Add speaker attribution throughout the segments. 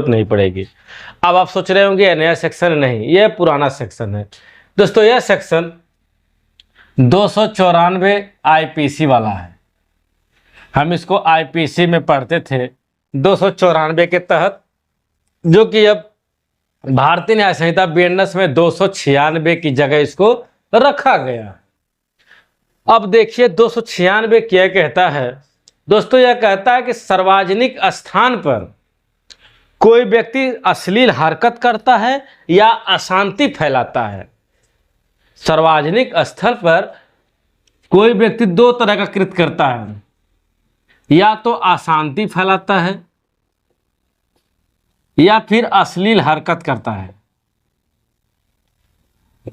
Speaker 1: जरूरत नहीं पड़ेगी। अब आप सोच रहे होंगे यह नया सेक्शन नहीं, यह पुराना सेक्शन है। दोस्तों यह सेक्शन 294 आईपीसी वाला है। हम इसको आईपीसी में पढ़ते थे 294 के तहत, जो कि अब भारतीय न्याय संहिता बीएनएस में 296 की जगह इसको रखा गया। अब देखिए 296 क्या कहता है। दोस्तों यह कहता है कि सार्वजनिक स्थान पर कोई व्यक्ति अश्लील हरकत करता है या अशांति फैलाता है। सार्वजनिक स्थल पर कोई व्यक्ति दो तरह का कृत्य करता है, या तो अशांति फैलाता है या फिर अश्लील हरकत करता है।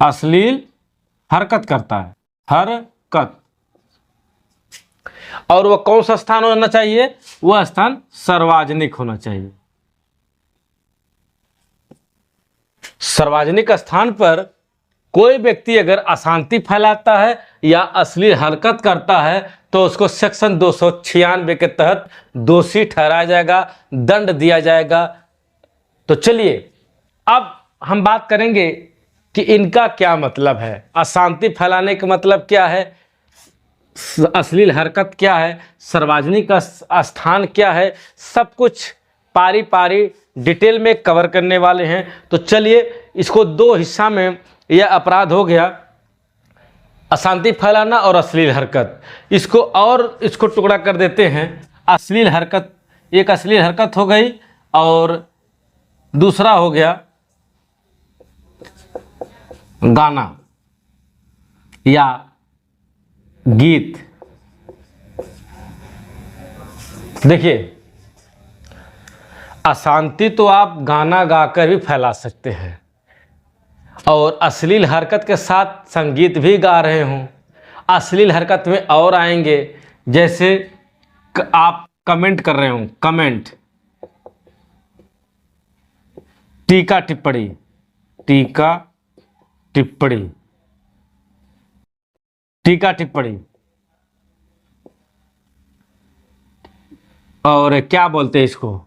Speaker 1: अश्लील हरकत करता है, हरकत। और वह कौन सा स्थान होना चाहिए? वह स्थान सार्वजनिक होना चाहिए। सार्वजनिक स्थान पर कोई व्यक्ति अगर अशांति फैलाता है या अश्लील हरकत करता है तो उसको सेक्शन 296 के तहत दोषी ठहराया जाएगा, दंड दिया जाएगा। तो चलिए अब हम बात करेंगे कि इनका क्या मतलब है। अशांति फैलाने का मतलब क्या है, अश्लील हरकत क्या है, सार्वजनिक स्थान क्या है, सब कुछ पारी पारी डिटेल में कवर करने वाले हैं। तो चलिए इसको दो हिस्सा में, यह अपराध हो गया अशांति फैलाना और अश्लील हरकत, इसको टुकड़ा कर देते हैं। अश्लील हरकत, एक अश्लील हरकत हो गई और दूसरा हो गया गाना या गीत। देखिए अशांति तो आप गाना गाकर भी फैला सकते हैं और अश्लील हरकत के साथ संगीत भी गा रहे हों। अश्लील हरकत में और आएंगे, जैसे आप कमेंट कर रहे हो, कमेंट, टीका टिप्पणी, टीका टिप्पणी, टीका टिप्पणी, और क्या बोलते हैं इसको,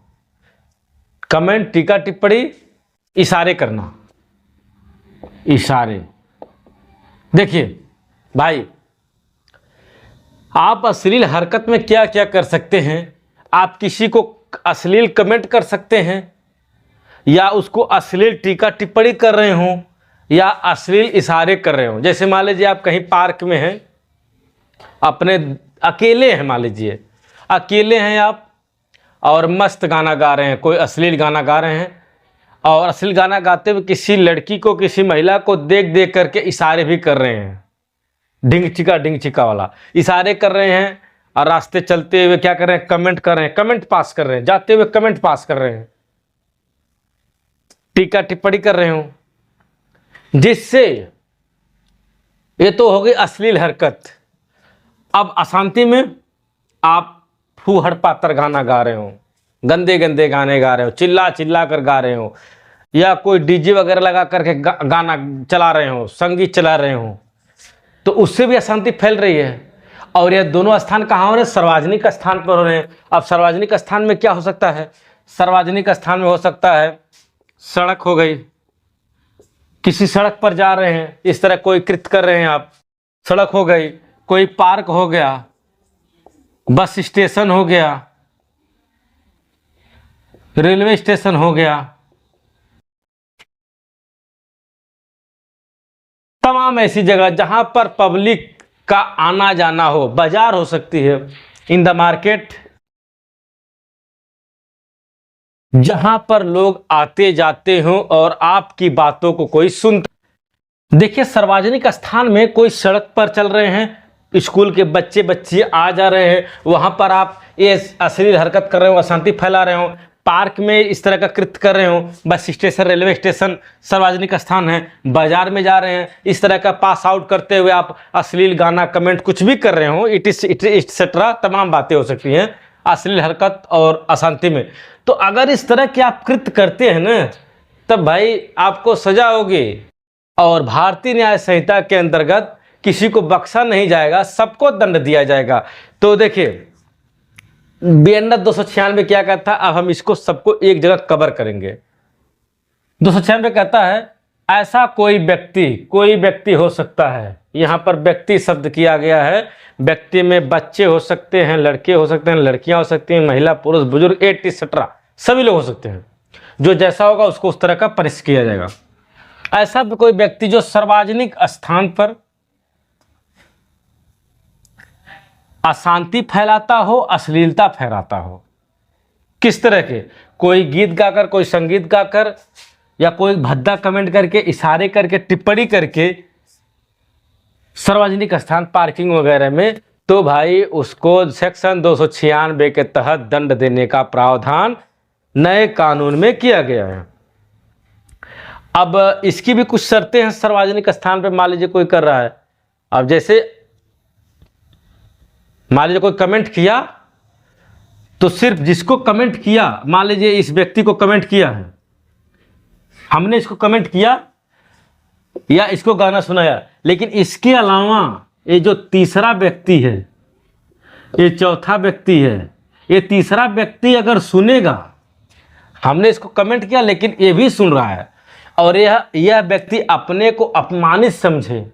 Speaker 1: कमेंट, टीका टिप्पणी, इशारे करना, इशारे। देखिए भाई, आप अश्लील हरकत में क्या क्या कर सकते हैं। आप किसी को अश्लील कमेंट कर सकते हैं, या उसको अश्लील टीका टिप्पणी कर रहे हों, या अश्लील इशारे कर रहे हों। जैसे मान लीजिए आप कहीं पार्क में हैं, अपने अकेले हैं, मान लीजिए अकेले हैं आप और मस्त गाना गा रहे हैं, कोई अश्लील गाना गा रहे हैं, और अश्लील गाना गाते हुए किसी लड़की को, किसी महिला को देख देख करके इशारे भी कर रहे हैं, ढिंग चिका वाला इशारे कर रहे हैं। और रास्ते चलते हुए क्या कर रहे हैं, कमेंट कर रहे हैं, कमेंट पास कर रहे हैं, जाते हुए कमेंट पास कर रहे हैं, टीका टिप्पणी कर रहे हो, जिससे ये तो हो गई अश्लील हरकत। अब अशांति में आप फूहड़ पातर गाना गा रहे हो, गंदे गंदे गाने गा रहे हो, चिल्ला चिल्ला कर गा रहे हो, या कोई डीजे वगैरह लगा करके गाना चला रहे हो, संगीत चला रहे हो, तो उससे भी अशांति फैल रही है। और यह दोनों स्थान कहाँ हो रहे हैं? सार्वजनिक स्थान पर हो रहे हैं। अब सार्वजनिक स्थान में क्या हो सकता है? सार्वजनिक स्थान में हो सकता है सड़क हो गई, किसी सड़क पर जा रहे हैं, इस तरह कोई कृत्य कर रहे हैं आप, सड़क हो गई, कोई पार्क हो गया, बस स्टेशन हो गया, रेलवे स्टेशन हो गया, तमाम ऐसी जगह जहां पर पब्लिक का आना जाना हो। बाजार हो सकती है, इन द मार्केट, जहां पर लोग आते जाते हों और आपकी बातों को कोई सुनता। देखिए सार्वजनिक स्थान में कोई सड़क पर चल रहे हैं, स्कूल के बच्चे बच्ची आ जा रहे हैं, वहां पर आप ये अश्लील हरकत कर रहे हो, अशांति फैला रहे हो, पार्क में इस तरह का कृत्य कर रहे हो, बस स्टेशन, रेलवे स्टेशन सार्वजनिक स्थान है, बाजार में जा रहे हैं, इस तरह का पास आउट करते हुए आप अश्लील गाना, कमेंट कुछ भी कर रहे हो, इट एक्सेट्रा तमाम बातें हो सकती हैं अश्लील हरकत और अशांति में। तो अगर इस तरह के आप कृत्य करते हैं ना, तब भाई आपको सजा होगी, और भारतीय न्याय संहिता के अंतर्गत किसी को बख्शा नहीं जाएगा, सबको दंड दिया जाएगा। तो देखिए BNS 296 क्या कहता है, अब हम इसको सबको एक जगह कवर करेंगे। 296 कहता है ऐसा कोई व्यक्ति हो सकता है, यहाँ पर व्यक्ति शब्द किया गया है। व्यक्ति में बच्चे हो सकते हैं, लड़के हो सकते हैं, लड़कियां हो सकती हैं, महिला पुरुष बुजुर्ग etc सभी लोग हो सकते हैं। जो जैसा होगा उसको उस तरह का पनिश किया जाएगा। ऐसा कोई व्यक्ति जो सार्वजनिक स्थान पर अशांति फैलाता हो, अश्लीलता फैलाता हो। किस तरह के? कोई गीत गाकर, कोई संगीत गाकर, या कोई भद्दा कमेंट करके, इशारे करके, टिप्पणी करके सार्वजनिक स्थान पार्किंग वगैरह में, तो भाई उसको सेक्शन 296 के तहत दंड देने का प्रावधान नए कानून में किया गया है। अब इसकी भी कुछ शर्तें हैं। सार्वजनिक स्थान पर मान लीजिए कोई कर रहा है, अब जैसे मान लीजिए कोई कमेंट किया, तो सिर्फ जिसको कमेंट किया, मान लीजिए इस व्यक्ति को कमेंट किया है, हमने इसको कमेंट किया या इसको गाना सुनाया, लेकिन इसके अलावा ये जो तीसरा व्यक्ति है, ये चौथा व्यक्ति है, ये तीसरा व्यक्ति अगर सुनेगा, हमने इसको कमेंट किया लेकिन ये भी सुन रहा है, और यह व्यक्ति अपने को अपमानित समझे,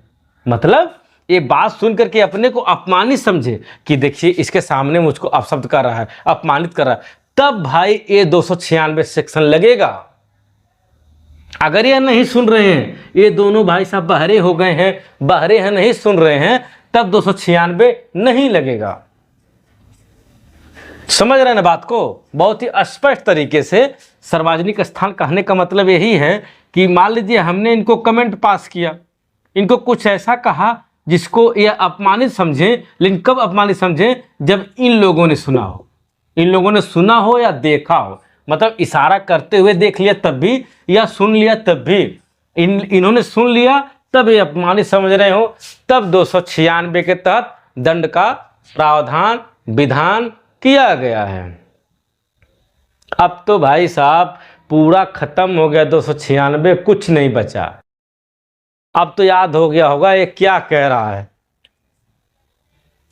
Speaker 1: मतलब ये बात सुन करके अपने को अपमानित समझे कि देखिए इसके सामने मुझको अपशब्द कर रहा है, अपमानित कर रहा है, तब भाई ये 296 सेक्शन लगेगा। अगर ये नहीं सुन रहे हैं, ये दोनों भाई साहब बहरे हो गए हैं, बहरे हैं, नहीं सुन रहे हैं, तब 296 नहीं लगेगा। समझ रहे हैं ना बात को? बहुत ही स्पष्ट तरीके से सार्वजनिक स्थान कहने का मतलब यही है कि मान लीजिए हमने इनको कमेंट पास किया, इनको कुछ ऐसा कहा जिसको ये अपमानित समझे, लेकिन कब अपमानित समझे? जब इन लोगों ने सुना हो, इन लोगों ने सुना हो या देखा हो, मतलब इशारा करते हुए देख लिया तब भी, या सुन लिया तब भी, इन्होंने सुन लिया तब ये अपमानित समझ रहे हो, तब 296 के तहत दंड का प्रावधान विधान किया गया है। अब तो भाई साहब पूरा खत्म हो गया 296, कुछ नहीं बचा। अब तो याद हो गया होगा ये क्या कह रहा है।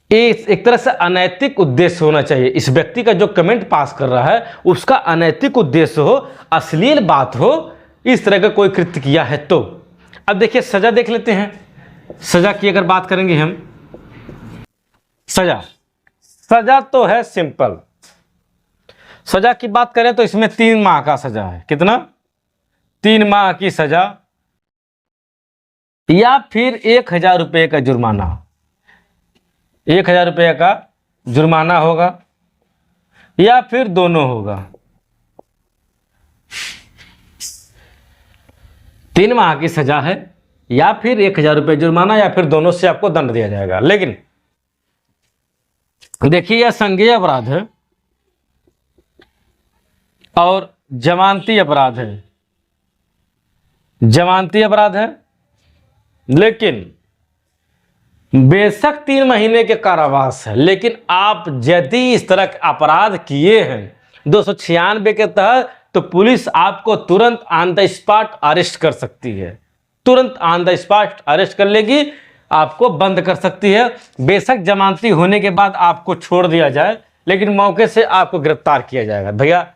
Speaker 1: ये एक तरह से अनैतिक उद्देश्य होना चाहिए। इस व्यक्ति का जो कमेंट पास कर रहा है उसका अनैतिक उद्देश्य हो, अश्लील बात हो, इस तरह का कोई कृत्य किया है तो। अब देखिए सजा देख लेते हैं। सजा की अगर बात करेंगे हम, सजा तो है सिंपल। सजा की बात करें तो इसमें 3 माह का सजा है। कितना? 3 माह की सजा, या फिर 1000 रुपये का जुर्माना। 1000 रुपये का जुर्माना होगा, या फिर दोनों होगा। 3 माह की सजा है, या फिर 1000 रुपये जुर्माना, या फिर दोनों से आपको दंड दिया जाएगा। लेकिन देखिए यह संज्ञेय अपराध है और जमानती अपराध है। जमानती अपराध है, लेकिन बेशक 3 महीने के कारावास है, लेकिन आप यदि इस तरह के अपराध किए हैं 296 के तहत, तो पुलिस आपको तुरंत ऑन द स्पॉट अरेस्ट कर सकती है। तुरंत ऑन द स्पॉट अरेस्ट कर लेगी, आपको बंद कर सकती है। बेशक जमानती होने के बाद आपको छोड़ दिया जाए, लेकिन मौके से आपको गिरफ्तार किया जाएगा। भैया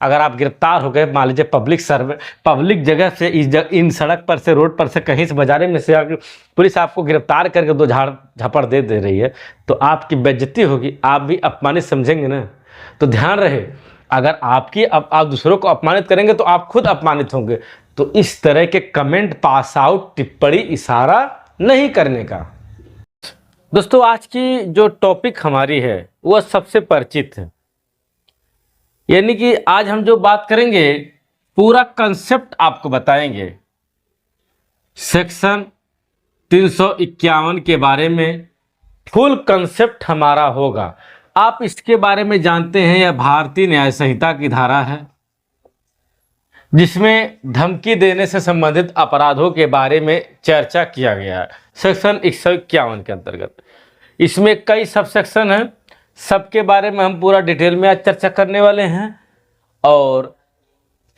Speaker 1: अगर आप गिरफ्तार हो गए, मान लीजिए पब्लिक जगह से, इन सड़क पर से, रोड पर से, कहीं से, बाजारे में से पुलिस आपको गिरफ्तार करके 2 झापड़ दे रही है, तो आपकी बेइज्जती होगी, आप भी अपमानित समझेंगे ना। तो ध्यान रहे, अगर आप दूसरों को अपमानित करेंगे तो आप खुद अपमानित होंगे। तो इस तरह के कमेंट, पास आउट, टिप्पणी, इशारा नहीं करने का। दोस्तों आज की जो टॉपिक हमारी है वह सबसे परिचित है, यानी कि आज हम जो बात करेंगे पूरा कंसेप्ट आपको बताएंगे। सेक्शन 351 के बारे में फुल कंसेप्ट हमारा होगा। आप इसके बारे में जानते हैं, यह भारतीय न्याय संहिता की धारा है जिसमें धमकी देने से संबंधित अपराधों के बारे में चर्चा किया गया है। सेक्शन 151 के अंतर्गत इसमें कई सब सेक्शन हैं, सबके बारे में हम पूरा डिटेल में आज चर्चा करने वाले हैं, और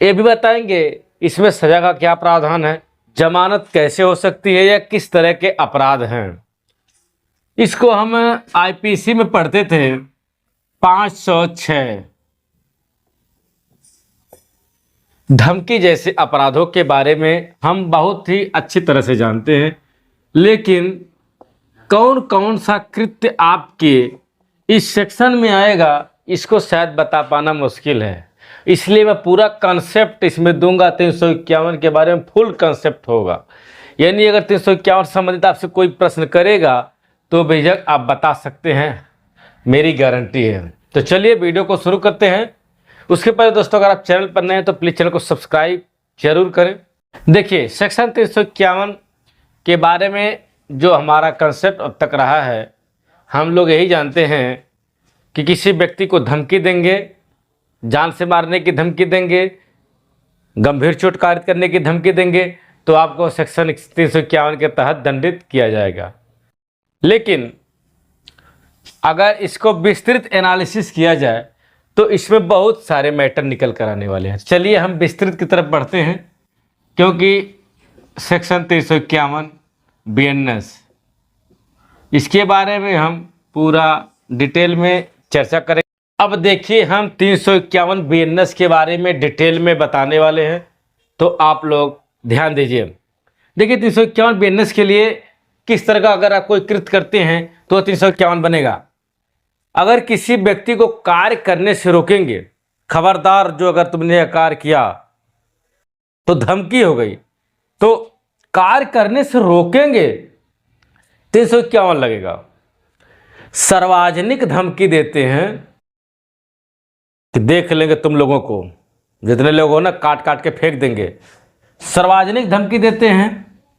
Speaker 1: ये भी बताएंगे इसमें सजा का क्या प्रावधान है, जमानत कैसे हो सकती है, या किस तरह के अपराध हैं। इसको हम आईपीसी में पढ़ते थे, 506 धमकी जैसे अपराधों के बारे में हम बहुत ही अच्छी तरह से जानते हैं, लेकिन कौन कौन सा कृत्य आपके इस सेक्शन में आएगा इसको शायद बता पाना मुश्किल है। इसलिए मैं पूरा कंसेप्ट इसमें दूंगा। 351 के बारे में फुल कंसेप्ट होगा, यानी अगर 351 से संबंधित आपसे कोई प्रश्न करेगा तो बेझिझक आप बता सकते हैं, मेरी गारंटी है। तो चलिए वीडियो को शुरू करते हैं। उसके पहले दोस्तों अगर आप चैनल पर नए हैं तो प्लीज़ चैनल को सब्सक्राइब जरूर करें। देखिए सेक्शन 351 के बारे में जो हमारा कंसेप्ट अब तक रहा है, हम लोग यही जानते हैं कि किसी व्यक्ति को धमकी देंगे, जान से मारने की धमकी देंगे, गंभीर चोट कारित करने की धमकी देंगे तो आपको सेक्शन 351 के तहत दंडित किया जाएगा। लेकिन अगर इसको विस्तृत एनालिसिस किया जाए तो इसमें बहुत सारे मैटर निकल कर आने वाले हैं। चलिए हम विस्तृत की तरफ बढ़ते हैं, क्योंकि सेक्शन 351 बीएनएस इसके बारे में हम पूरा डिटेल में चर्चा करेंगे। अब देखिए हम 351 बीएनएस के बारे में डिटेल में बताने वाले हैं, तो आप लोग ध्यान दीजिए। देखिए 351 बीएनएस के लिए किस तरह का अगर आप कोई कृत्य करते हैं तो 351 बनेगा। अगर किसी व्यक्ति को कार्य करने से रोकेंगे, खबरदार जो अगर तुमने यह कार्य किया तो धमकी हो गई, तो कार्य करने से रोकेंगे 351 लगेगा। सार्वजनिक धमकी देते हैं कि देख लेंगे तुम लोगों को, जितने लोग हो ना काट काट के फेंक देंगे। सार्वजनिक धमकी देते हैं,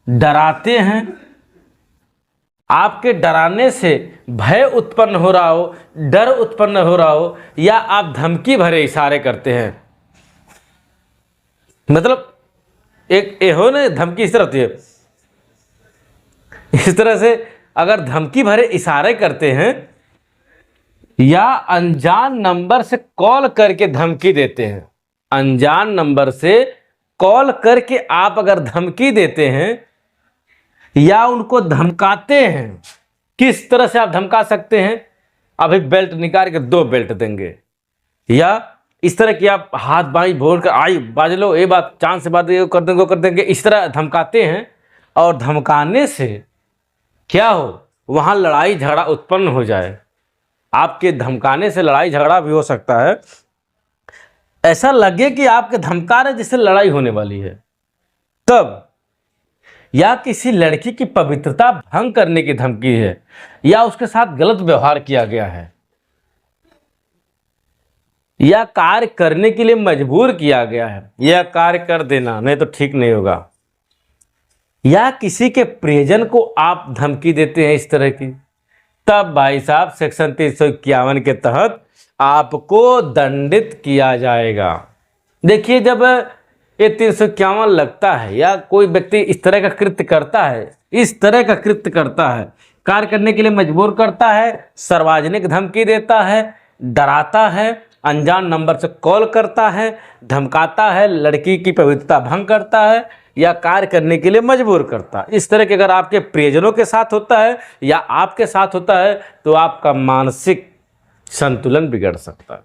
Speaker 1: डराते हैं, आपके डराने से भय उत्पन्न हो रहा हो, डर उत्पन्न हो रहा हो, या आप धमकी भरे इशारे करते हैं। मतलब एक हो ना धमकी इस तरह होती है, इस तरह से अगर धमकी भरे इशारे करते हैं या अनजान नंबर से कॉल करके धमकी देते हैं, अनजान नंबर से कॉल करके आप अगर धमकी देते हैं या उनको धमकाते हैं, किस तरह से आप धमका सकते हैं? अभी बेल्ट निकाल के 2 बेल्ट देंगे, या इस तरह की आप हाथ बाई बोल कर आई बाज लो, ये बात चांद से बात ये कर देंगे वो कर देंगे, इस तरह धमकाते हैं। और धमकाने से क्या हो, वहाँ लड़ाई झगड़ा उत्पन्न हो जाए। आपके धमकाने से लड़ाई झगड़ा भी हो सकता है, ऐसा लगे कि आपके धमका रहे जिससे लड़ाई होने वाली है तब, या किसी लड़की की पवित्रता भंग करने की धमकी है, या उसके साथ गलत व्यवहार किया गया है, या कार्य करने के लिए मजबूर किया गया है, या कार्य कर देना नहीं तो ठीक नहीं होगा, या किसी के प्रियजन को आप धमकी देते हैं इस तरह की, तब भाई साहब सेक्शन 351 के तहत आपको दंडित किया जाएगा। देखिए जब ये 351 लगता है या कोई व्यक्ति इस तरह का कृत्य करता है, इस तरह का कृत्य करता है, कार्य करने के लिए मजबूर करता है, सार्वजनिक धमकी देता है, डराता है, अनजान नंबर से कॉल करता है, धमकाता है, लड़की की पवित्रता भंग करता है, या कार्य करने के लिए मजबूर करता है, इस तरह के अगर आपके प्रियजनों के साथ होता है या आपके साथ होता है तो आपका मानसिक संतुलन बिगड़ सकता है,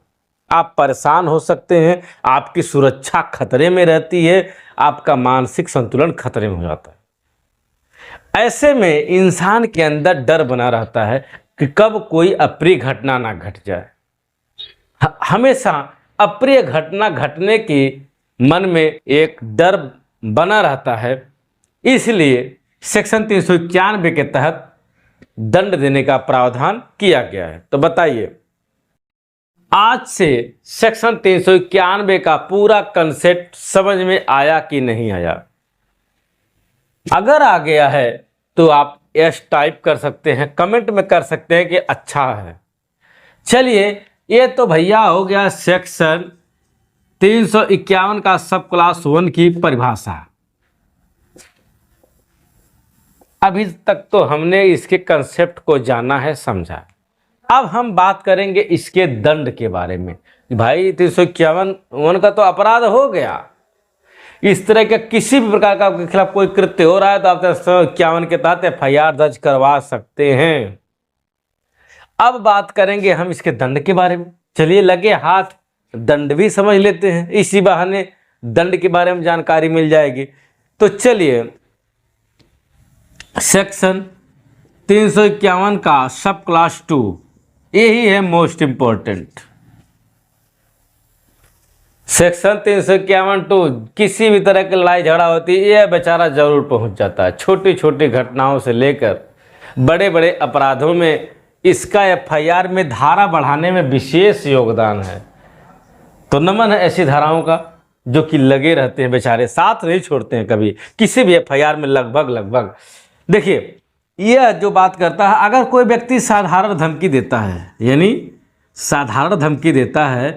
Speaker 1: आप परेशान हो सकते हैं, आपकी सुरक्षा खतरे में रहती है, आपका मानसिक संतुलन खतरे में हो जाता है। ऐसे में इंसान के अंदर डर बना रहता है कि कब कोई अप्रिय घटना ना घट जाए। हमेशा अप्रिय घटना घटने की मन में एक डर बना रहता है, इसलिए सेक्शन 391 के तहत दंड देने का प्रावधान किया गया है। तो बताइए आज से सेक्शन 391 का पूरा कंसेप्ट समझ में आया कि नहीं आया? अगर आ गया है तो आप यस टाइप कर सकते हैं, कमेंट में कर सकते हैं कि अच्छा है। चलिए ये तो भैया हो गया सेक्शन 351 का सब क्लास 1 की परिभाषा। अभी तक तो हमने इसके कंसेप्ट को जाना है, समझा। अब हम बात करेंगे इसके दंड के बारे में। भाई 351 का तो अपराध हो गया, इस तरह के किसी भी प्रकार का आपके खिलाफ कोई कृत्य हो रहा है तो आप 351 के तहत FIR दर्ज करवा सकते हैं। अब बात करेंगे हम इसके दंड के बारे में। चलिए लगे हाथ दंड भी समझ लेते हैं, इसी बहाने दंड के बारे में जानकारी मिल जाएगी। तो चलिए सेक्शन 351 का सब क्लास 2 यही है मोस्ट इंपॉर्टेंट। सेक्शन 351(2) किसी भी तरह की लड़ाई झगड़ा होती है यह बेचारा जरूर पहुंच जाता है। छोटी छोटी घटनाओं से लेकर बड़े बड़े अपराधों में इसका एफआईआर में धारा बढ़ाने में विशेष योगदान है। तो नमन है ऐसी धाराओं का जो कि लगे रहते हैं, बेचारे साथ नहीं छोड़ते हैं कभी किसी भी एफआईआर में। लगभग देखिए यह जो बात करता है, अगर कोई व्यक्ति साधारण धमकी देता है, यानी साधारण धमकी देता है,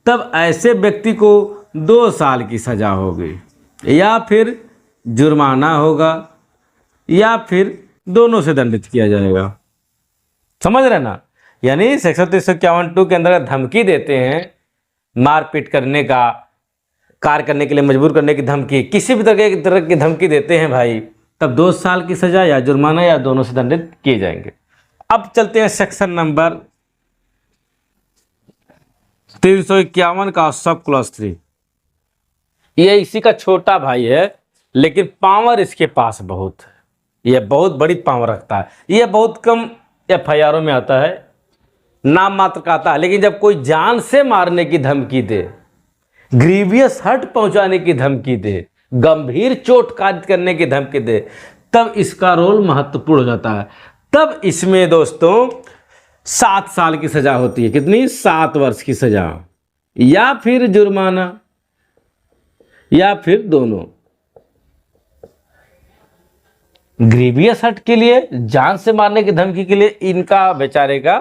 Speaker 1: तब ऐसे व्यक्ति को 2 साल की सजा होगी या फिर जुर्माना होगा या फिर दोनों से दंडित किया जाएगा। समझ रहे ना? यानी सेक्शन 351(2) के अंदर धमकी देते हैं, मारपीट करने का, कार्य करने के लिए मजबूर करने की धमकी, किसी भी तरह की धमकी देते हैं भाई, तब 2 साल की सजा या जुर्माना या दोनों से दंडित किए जाएंगे। अब चलते हैं सेक्शन नंबर 351 का सब क्लास 3। ये इसी का छोटा भाई है, लेकिन पावर इसके पास बहुत है। यह बहुत बड़ी पावर रखता है। यह बहुत कम एफआईआरों में आता है, नाम मात्र का आता है, लेकिन जब कोई जान से मारने की धमकी दे, ग्रीवियस हर्ट पहुंचाने की धमकी दे, गंभीर चोट कारित करने की धमकी दे, तब इसका रोल महत्वपूर्ण हो जाता है। तब इसमें दोस्तों 7 साल की सजा होती है। कितनी? 7 वर्ष की सजा, या फिर जुर्माना या फिर दोनों। ग्रीवियस हर्ट के लिए, जान से मारने की धमकी के लिए इनका बेचारे का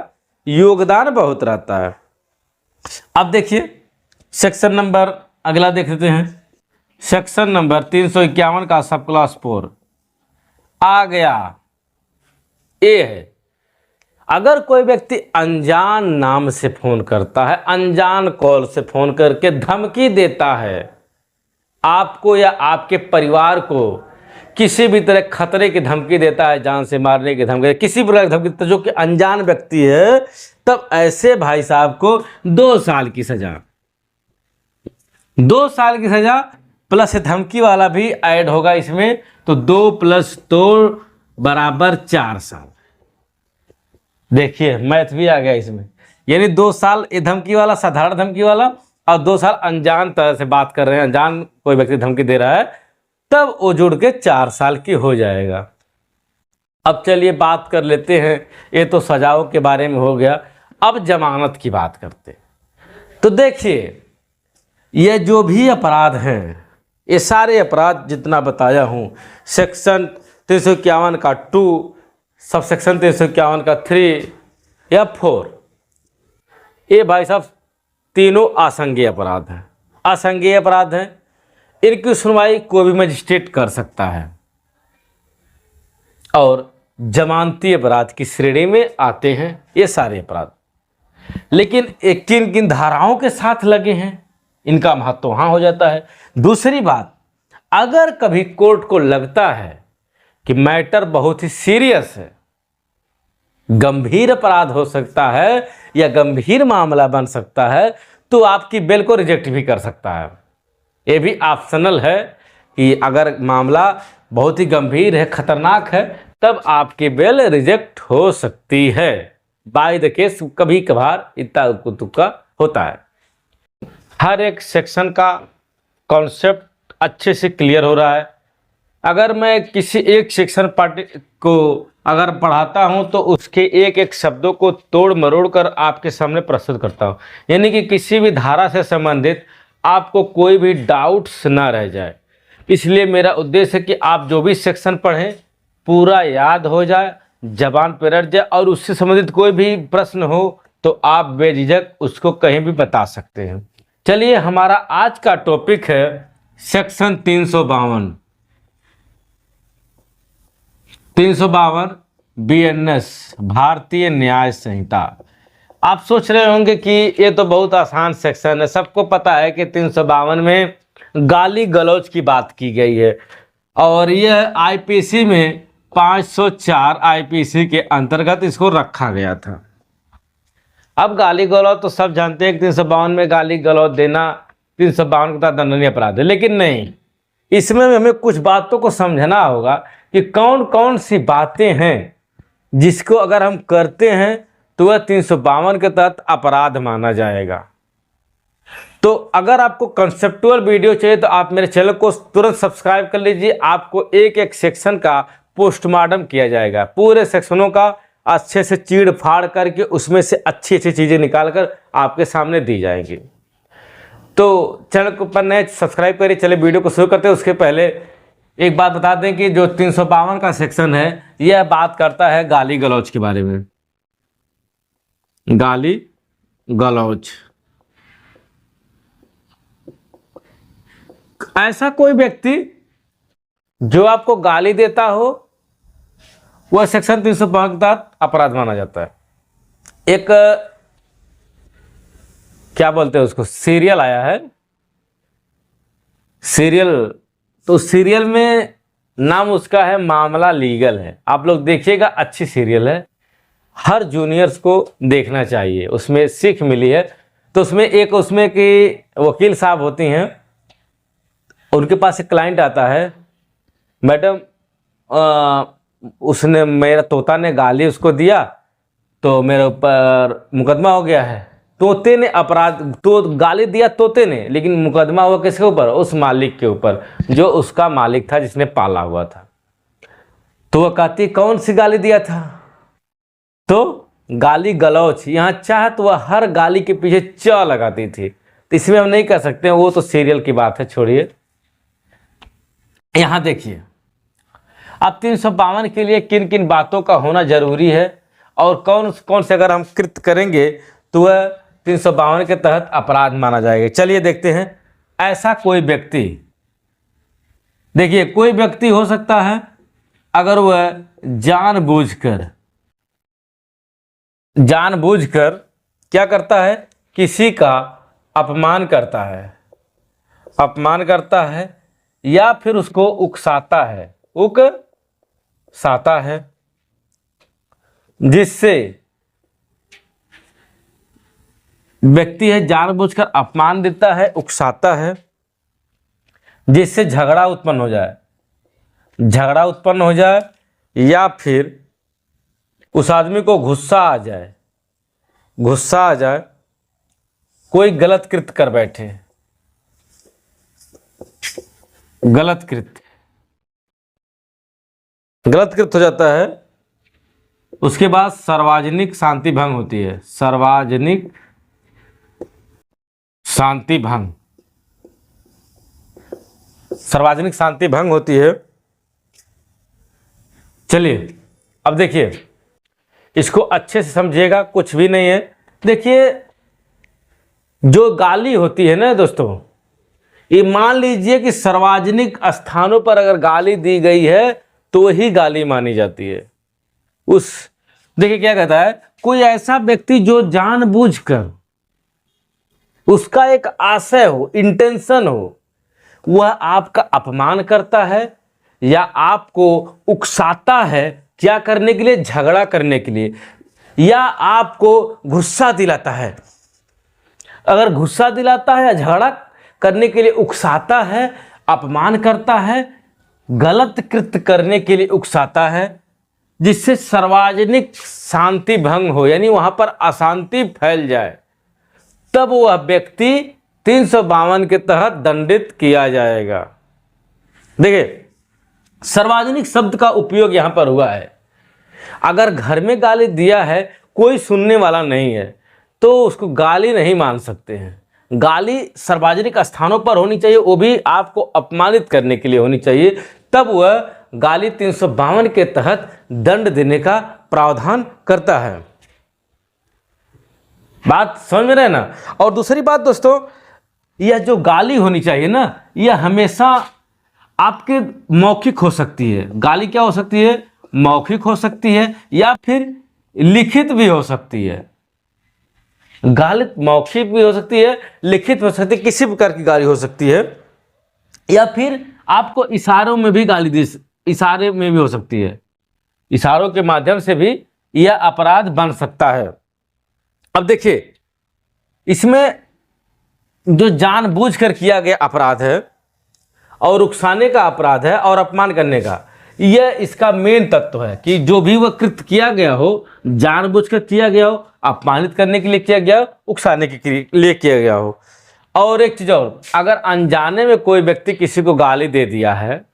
Speaker 1: योगदान बहुत रहता है। अब देखिए सेक्शन नंबर अगला देख लेते हैं। सेक्शन नंबर 351 का सब क्लास 4 आ गया। ए है, अगर कोई व्यक्ति अनजान नाम से फोन करता है, अनजान कॉल से फोन करके धमकी देता है आपको या आपके परिवार को, किसी भी तरह खतरे की धमकी देता है, जान से मारने की धमकी, किसी प्रकार की धमकी, जो कि अनजान व्यक्ति है, तब ऐसे भाई साहब को 2 साल की सजा, 2 साल की सजा प्लस धमकी वाला भी ऐड होगा इसमें, तो 2 + 2 = 4 साल। देखिए मैथ भी आ गया इसमें, यानी 2 साल ये धमकी वाला, साधारण धमकी वाला, और 2 साल अनजान तरह से बात कर रहे हैं, अनजान कोई व्यक्ति धमकी दे रहा है, तब वो जुड़ के 4 साल की हो जाएगा। अब चलिए बात कर लेते हैं, ये तो सजाओं के बारे में हो गया। अब जमानत की बात करते हैं। तो देखिए ये जो भी अपराध हैं, ये सारे अपराध जितना बताया हूँ, सेक्शन 351 का 2, सब सेक्शन 351 का 3 या 4, ये भाई साहब तीनों असंज्ञेय अपराध हैं। असंज्ञेय अपराध हैं, इनकी सुनवाई कोई भी मजिस्ट्रेट कर सकता है और जमानती अपराध की श्रेणी में आते हैं ये सारे अपराध। लेकिन किन किन धाराओं के साथ लगे हैं, इनका महत्व वहाँ हो जाता है। दूसरी बात, अगर कभी कोर्ट को लगता है कि मैटर बहुत ही सीरियस है, गंभीर अपराध हो सकता है या गंभीर मामला बन सकता है, तो आपकी बेल को रिजेक्ट भी कर सकता है। ये भी ऑप्शनल है कि अगर मामला बहुत ही गंभीर है, खतरनाक है, तब आपकी बेल रिजेक्ट हो सकती है। बाय द केस कभी कभार इतना तुक्का होता है। हर एक सेक्शन का कॉन्सेप्ट अच्छे से क्लियर हो रहा है। अगर मैं किसी एक सेक्शन पार्टी को अगर पढ़ाता हूं तो उसके एक एक शब्दों को तोड़ मरोड़ कर आपके सामने प्रस्तुत करता हूं, यानी कि किसी भी धारा से संबंधित आपको कोई भी डाउट्स ना रह जाए। इसलिए मेरा उद्देश्य है कि आप जो भी सेक्शन पढ़ें पूरा याद हो जाए, जबान पर रट जाए, और उससे संबंधित कोई भी प्रश्न हो तो आप बेझिझक उसको कहीं भी बता सकते हैं। चलिए हमारा आज का टॉपिक है सेक्शन 352 BNS भारतीय न्याय संहिता। आप सोच रहे होंगे कि ये तो बहुत आसान सेक्शन है, सबको पता है कि 352 में गाली गलौज की बात की गई है, और यह आईपीसी में 504 आईपीसी के अंतर्गत इसको रखा गया था। अब गाली गलौज तो सब जानते हैं कि 352 में गाली गलौज देना 352 के तहत दंडनीय अपराध है, लेकिन नहीं, इसमें हमें कुछ बातों को समझना होगा कि कौन कौन सी बातें हैं जिसको अगर हम करते हैं तो वह 352 के तहत अपराध माना जाएगा। तो अगर आपको कंसेप्चुअल वीडियो चाहिए तो आप मेरे चैनल को तुरंत सब्सक्राइब कर लीजिए। आपको एक एक सेक्शन का पोस्टमार्टम किया जाएगा, पूरे सेक्शनों का अच्छे से चीड़ फाड़ करके उसमें से अच्छी अच्छी चीज़ें निकाल कर आपके सामने दी जाएंगी। तो चैनल को पर नए सब्सक्राइब करिए। चलिए वीडियो को शुरू करते हैं। उसके पहले एक बात बता दें कि जो 352 का सेक्शन है यह बात करता है गाली गलौज के बारे में। गाली गलौज, ऐसा कोई व्यक्ति जो आपको गाली देता हो वह सेक्शन 352 के तहत अपराध माना जाता है। एक क्या बोलते हैं उसको, सीरियल आया है, सीरियल, तो सीरियल में नाम उसका है मामला लीगल है। आप लोग देखिएगा, अच्छी सीरियल है, हर जूनियर्स को देखना चाहिए, उसमें सीख मिली है। तो उसमें एक उसमें कि वकील साहब होती हैं, उनके पास एक क्लाइंट आता है, मैडम उसने मेरा तोता ने गाली उसको दिया तो मेरे ऊपर मुकदमा हो गया है। तोते ने अपराध, तो गाली दिया तोते ने, लेकिन मुकदमा हुआ किसके ऊपर, उस मालिक के ऊपर जो उसका मालिक था, जिसने पाला हुआ था। तो वह कहती कौन सी गाली दिया था, तो गाली गलौज। यहाँ चाह तो वह हर गाली के पीछे च लगाती थी, तो इसमें हम नहीं कर सकते, वो तो सीरियल की बात है, छोड़िए। यहां देखिए, अब 352 के लिए किन किन बातों का होना जरूरी है और कौन कौन से अगर हम कृत्य करेंगे तो वह 352 के तहत अपराध माना जाएगा। चलिए देखते हैं। ऐसा कोई व्यक्ति, देखिए कोई व्यक्ति हो सकता है अगर वह जानबूझकर क्या करता है, किसी का अपमान करता है या फिर उसको उकसाता है, जिससे व्यक्ति है जानबूझकर अपमान देता है, उकसाता है, जिससे झगड़ा उत्पन्न हो जाए या फिर उस आदमी को गुस्सा आ जाए, कोई गलत कृत्य कर बैठे, गलत कृत्य हो जाता है। उसके बाद सार्वजनिक शांति भंग होती है, सार्वजनिक शांति भंग होती है। चलिए अब देखिए, इसको अच्छे से समझिएगा, कुछ भी नहीं है। देखिए जो गाली होती है ना दोस्तों, ये मान लीजिए कि सार्वजनिक स्थानों पर अगर गाली दी गई है तो वही गाली मानी जाती है। देखिए क्या कहता है, कोई ऐसा व्यक्ति जो जानबूझकर, उसका एक आशय हो, इंटेंशन हो, वह आपका अपमान करता है या आपको उकसाता है, क्या करने के लिए, झगड़ा करने के लिए, या आपको गुस्सा दिलाता है। अगर गुस्सा दिलाता है या झगड़ा करने के लिए उकसाता है, अपमान करता है, गलत कृत्य करने के लिए उकसाता है, जिससे सार्वजनिक शांति भंग हो, यानी वहां पर अशांति फैल जाए, तब वह व्यक्ति 352 के तहत दंडित किया जाएगा। देखिए सार्वजनिक शब्द का उपयोग यहां पर हुआ है। अगर घर में गाली दिया है, कोई सुनने वाला नहीं है, तो उसको गाली नहीं मान सकते हैं। गाली सार्वजनिक स्थानों पर होनी चाहिए, वो भी आपको अपमानित करने के लिए होनी चाहिए, तब वह गाली 352 के तहत दंड देने का प्रावधान करता है। बात समझ में रहे ना। और दूसरी बात दोस्तों, यह जो गाली होनी चाहिए ना, यह हमेशा आपके मौखिक हो सकती है। गाली क्या हो सकती है, मौखिक हो सकती है या फिर लिखित भी हो सकती है। गाली मौखिक भी हो सकती है, लिखित हो सकती है, किसी प्रकार की गाली हो सकती है, या फिर आपको इशारों में भी गाली दी, इशारे में भी हो सकती है। इशारों के माध्यम से भी यह अपराध बन सकता है। अब देखिए, इसमें जो जानबूझकर किया गया अपराध है और उकसाने का अपराध है और अपमान करने का, यह इसका मेन तत्व है कि जो भी वह कृत्य किया गया हो, जानबूझकर किया गया हो, अपमानित करने के लिए किया गया हो, उकसाने के लिए किया गया हो। और एक चीज और, अगर अनजाने में कोई व्यक्ति किसी को गाली दे दिया है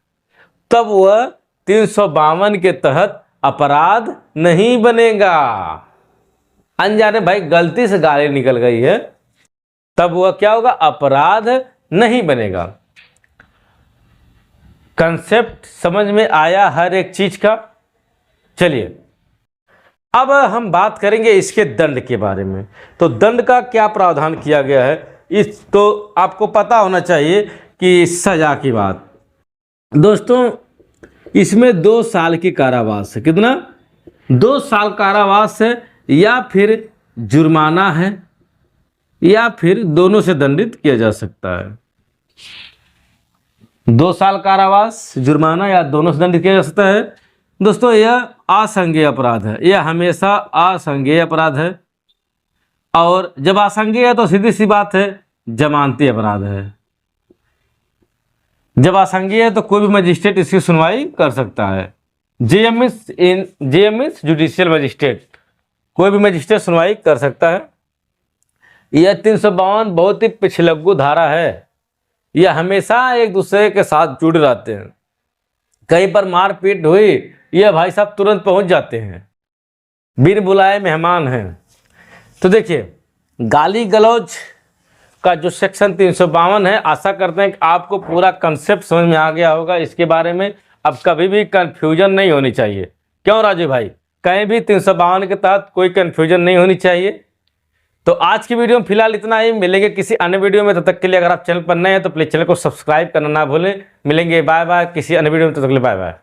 Speaker 1: तब वह 352 के तहत अपराध नहीं बनेगा। अनजाने भाई गलती से गाली निकल गई है तब वह क्या होगा, अपराध नहीं बनेगा। कंसेप्ट समझ में आया हर एक चीज का। चलिए अब हम बात करेंगे इसके दंड के बारे में। तो दंड का क्या प्रावधान किया गया है, इस तो आपको पता होना चाहिए कि सजा की बात। दोस्तों इसमें 2 साल की कारावास है। कितना? 2 साल कारावास है, या फिर जुर्माना है, या फिर दोनों से दंडित किया जा सकता है। 2 साल कारावास, जुर्माना या दोनों से दंडित किया जा सकता है। दोस्तों यह असंज्ञेय अपराध है, यह हमेशा असंज्ञेय अपराध है। और जब असंज्ञेय है तो सीधी सी बात है, जमानती अपराध है। जब असंज्ञेय है तो कोई भी मजिस्ट्रेट इसकी सुनवाई कर सकता है। जेएम मीन्स जुडिशियल मजिस्ट्रेट, कोई भी मजिस्ट्रेट सुनवाई कर सकता है। यह 352 बहुत ही पिछलग्गू धारा है, यह हमेशा एक दूसरे के साथ जुड़े रहते हैं। कहीं पर मारपीट हुई, यह भाई साहब तुरंत पहुंच जाते हैं, बिन बुलाए मेहमान हैं। तो देखिए गाली गलौज का जो सेक्शन 352 है, आशा करते हैं कि आपको पूरा कंसेप्ट समझ में आ गया होगा इसके बारे में। अब कभी भी कंफ्यूजन नहीं होनी चाहिए। क्यों राजू भाई? कहीं भी 352 के तहत कोई कंफ्यूजन नहीं होनी चाहिए। तो आज की वीडियो में फिलहाल इतना ही, मिलेंगे किसी अन्य वीडियो में। तब तक के लिए अगर आप चैनल पर नए हैं तो प्लीज चैनल को सब्सक्राइब करना ना भूलें। मिलेंगे, बाय बाय, किसी अन्य वीडियो में। तब तक के लिए बाय बाय।